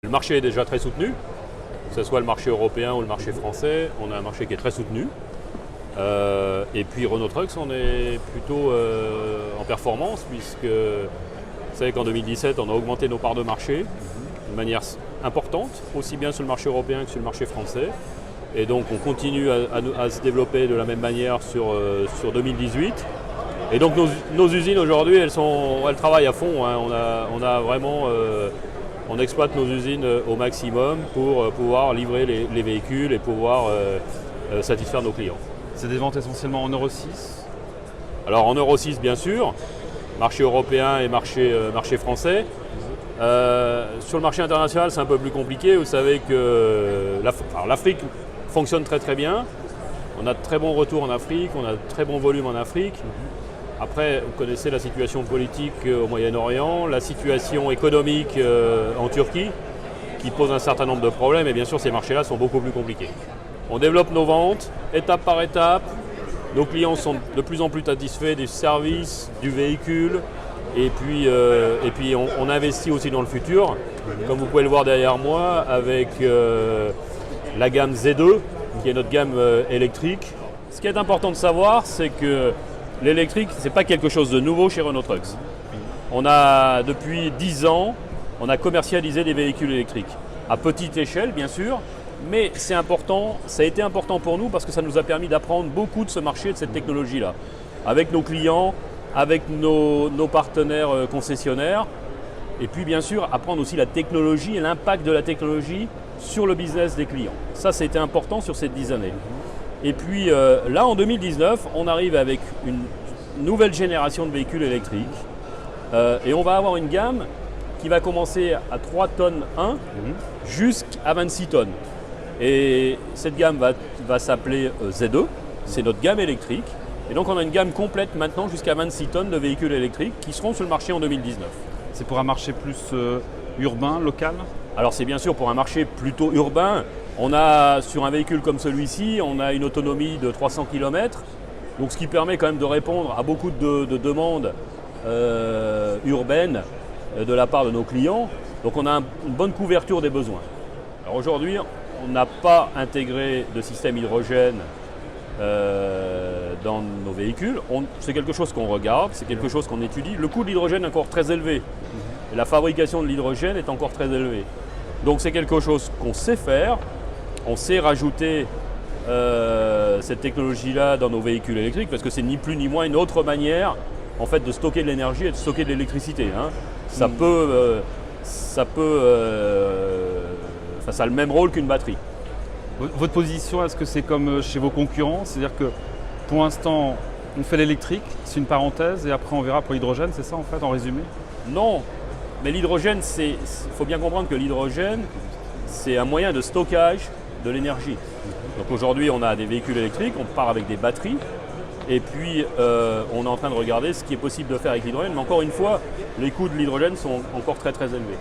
Le marché est déjà très soutenu, que ce soit le marché européen ou le marché français, on a un marché qui est très soutenu. Et puis Renault Trucks, on est plutôt en performance, puisque vous savez qu'en 2017, on a augmenté nos parts de marché de manière importante, aussi bien sur le marché européen que sur le marché français. Et donc on continue à se développer de la même manière sur 2018. Et donc nos usines aujourd'hui, elles travaillent à fond, hein. On exploite nos usines au maximum pour pouvoir livrer les véhicules et pouvoir satisfaire nos clients. C'est des ventes essentiellement en Euro 6? Alors en Euro 6 bien sûr, marché européen et marché français. Sur le marché international, c'est un peu plus compliqué. Vous savez que l'Afrique fonctionne très très bien. On a de très bons retours en Afrique, on a de très bons volumes en Afrique. Après, vous connaissez la situation politique au Moyen-Orient, la situation économique en Turquie, qui pose un certain nombre de problèmes. Et bien sûr, ces marchés-là sont beaucoup plus compliqués. On développe nos ventes, étape par étape. Nos clients sont de plus en plus satisfaits du service, du véhicule. Et puis on investit aussi dans le futur, comme vous pouvez le voir derrière moi, avec la gamme Z2, qui est notre gamme électrique. Ce qui est important de savoir, c'est que l'électrique, ce n'est pas quelque chose de nouveau chez Renault Trucks. On a, depuis 10 ans, on a commercialisé des véhicules électriques. À petite échelle, bien sûr, mais c'est important, ça a été important pour nous parce que ça nous a permis d'apprendre beaucoup de ce marché, de cette technologie-là, avec nos clients, avec nos partenaires concessionnaires, et puis bien sûr apprendre aussi la technologie et l'impact de la technologie sur le business des clients. Ça, c'était important sur ces 10 années. Et puis là, en 2019, on arrive avec une nouvelle génération de véhicules électriques, et on va avoir une gamme qui va commencer à 3 tonnes 1 jusqu'à 26 tonnes. Et cette gamme va s'appeler Z2, c'est notre gamme électrique. Et donc on a une gamme complète maintenant jusqu'à 26 tonnes de véhicules électriques qui seront sur le marché en 2019. C'est pour un marché plus urbain, local? Alors c'est bien sûr pour un marché plutôt urbain. On a, sur un véhicule comme celui-ci, on a une autonomie de 300 km. Donc ce qui permet quand même de répondre à beaucoup de demandes urbaines de la part de nos clients. Donc on a une bonne couverture des besoins. Alors aujourd'hui, on n'a pas intégré de système hydrogène dans nos véhicules. C'est quelque chose qu'on regarde, c'est quelque chose qu'on étudie. Le coût de l'hydrogène est encore très élevé. Et la fabrication de l'hydrogène est encore très élevée. Donc c'est quelque chose qu'on sait faire. On sait rajouter cette technologie-là dans nos véhicules électriques parce que c'est ni plus ni moins une autre manière en fait, de stocker de l'énergie et de stocker de l'électricité. Hein. Ça a le même rôle qu'une batterie. Votre position, est-ce que c'est comme chez vos concurrents? C'est-à-dire que pour l'instant, on fait l'électrique, c'est une parenthèse, et après on verra pour l'hydrogène, c'est ça en fait, en résumé? Non, mais l'hydrogène, il faut bien comprendre que l'hydrogène, c'est un moyen de stockage de l'énergie. Donc aujourd'hui, on a des véhicules électriques, on part avec des batteries, et puis on est en train de regarder ce qui est possible de faire avec l'hydrogène, mais encore une fois, les coûts de l'hydrogène sont encore très très élevés.